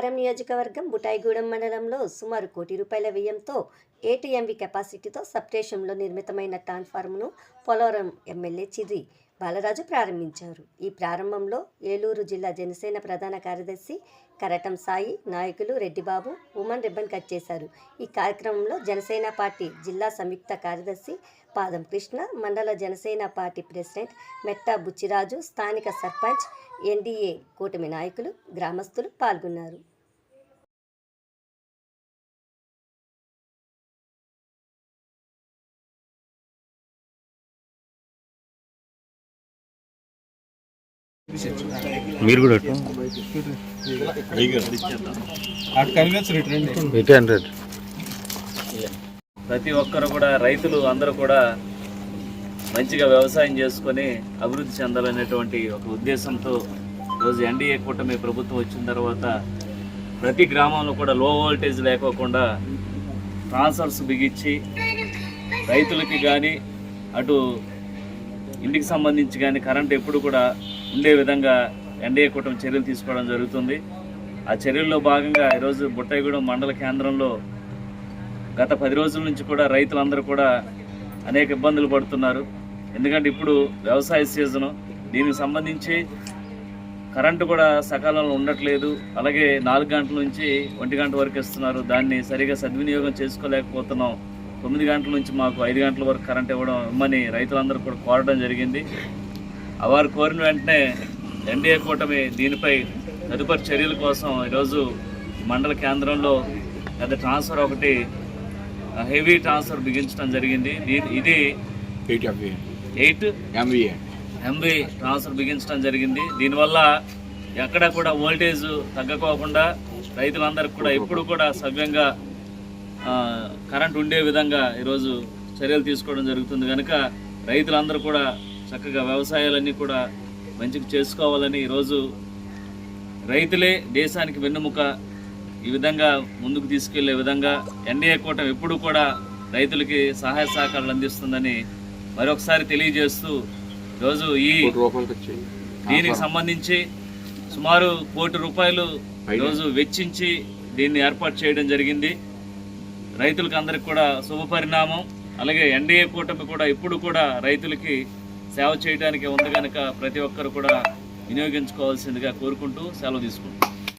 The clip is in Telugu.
పోలవరం నియోజకవర్గం బుటాయిగూడెం మండలంలో సుమారు ₹1 కోటి వ్యయంతో 8 MV కెపాసిటీతో సబ్స్టేషన్లో నిర్మితమైన ట్రాన్స్ఫార్మర్ను పోలవరం ఎమ్మెల్యే చిర్రి బాలరాజు ప్రారంభించారు. ఈ ప్రారంభంలో ఏలూరు జిల్లా జనసేన ప్రధాన కార్యదర్శి కరటం సాయి, నాయకులు రెడ్డిబాబు, ఉమన్ రిబ్బన్ కట్ చేశారు. ఈ కార్యక్రమంలో జనసేన పార్టీ జిల్లా సంయుక్త కార్యదర్శి పాదం కృష్ణ, మండల జనసేన పార్టీ ప్రెసిడెంట్ మెట్టా బుచ్చిరాజు, స్థానిక సర్పంచ్, ఎన్డీఏ కూటమి నాయకులు, గ్రామస్తులు పాల్గొన్నారు. మీరు కూడా ప్రతి ఒక్కరు కూడా రైతులు అందరూ కూడా మంచిగా వ్యవసాయం చేసుకొని అభివృద్ధి చెందాలనేటువంటి ఒక ఉద్దేశంతో ఈరోజు ఎన్డీఏ కూటమి ప్రభుత్వం వచ్చిన తర్వాత ప్రతి గ్రామంలో కూడా లో వోల్టేజ్ లేకోకుండా ట్రాన్స్ఫర్స్ బిగించి రైతులకి కానీ అటు ఇంటికి సంబంధించి కానీ కరెంట్ ఎప్పుడు కూడా ఉండే విధంగా ఎన్డీఏ కూటమి చర్యలు తీసుకోవడం జరుగుతుంది. ఆ చర్యల్లో భాగంగా ఈరోజు బుట్టాయిగూడెం మండల కేంద్రంలో గత 10 రోజుల నుంచి కూడా రైతులందరూ కూడా అనేక ఇబ్బందులు పడుతున్నారు. ఎందుకంటే ఇప్పుడు వ్యవసాయ సీజను, దీనికి సంబంధించి కరెంటు కూడా సకాలంలో ఉండట్లేదు. అలాగే 4 గంటల నుంచి 1 గంట వరకు ఇస్తున్నారు. దాన్ని సరిగా సద్వినియోగం చేసుకోలేకపోతున్నాం. 9 గంటల నుంచి మాకు 5 గంటల వరకు కరెంట్ ఇవ్వమని రైతులందరూ కూడా కోరడం జరిగింది. వారు కోరిన వెంటనే ఎన్డీఏ కూటమి దీనిపై తదుపరి చర్యల కోసం ఈరోజు మండల కేంద్రంలో పెద్ద ట్రాన్స్ఫర్ ఒకటి హెవీ ట్రాన్స్ఫర్ బిగించడం జరిగింది. ఇది 8 MV ట్రాన్స్ఫర్ బిగించడం జరిగింది. దీనివల్ల ఎక్కడ కూడా వోల్టేజ్ తగ్గకోకుండా రైతులందరికీ కూడా ఎప్పుడు కూడా సవ్యంగా కరెంట్ ఉండే విధంగా ఈరోజు చర్యలు తీసుకోవడం జరుగుతుంది. కనుక రైతులందరూ కూడా చక్కగా వ్యవసాయాలన్నీ కూడా మంచిగా చేసుకోవాలని, ఈరోజు రైతులే దేశానికి వెన్నుముక, ఈ విధంగా ముందుకు తీసుకెళ్లే విధంగా ఎన్డీఏ కూటమి ఎప్పుడు కూడా రైతులకి సహాయ సహకారాలు అందిస్తుందని మరొకసారి తెలియజేస్తూ ఈరోజు దీనికి సంబంధించి సుమారు ₹1 కోటి ఈరోజు వెచ్చించి దీన్ని ఏర్పాటు చేయడం జరిగింది. రైతులకు అందరికి కూడా శుభ పరిణామం. అలాగే ఎన్డీఏ కూటమి కూడా ఇప్పుడు కూడా రైతులకి సేవ చేయడానికి ఉంది కనుక ప్రతి ఒక్కరు కూడా వినియోగించుకోవాల్సిందిగా కోరుకుంటూ సెలవు తీసుకుంటాం.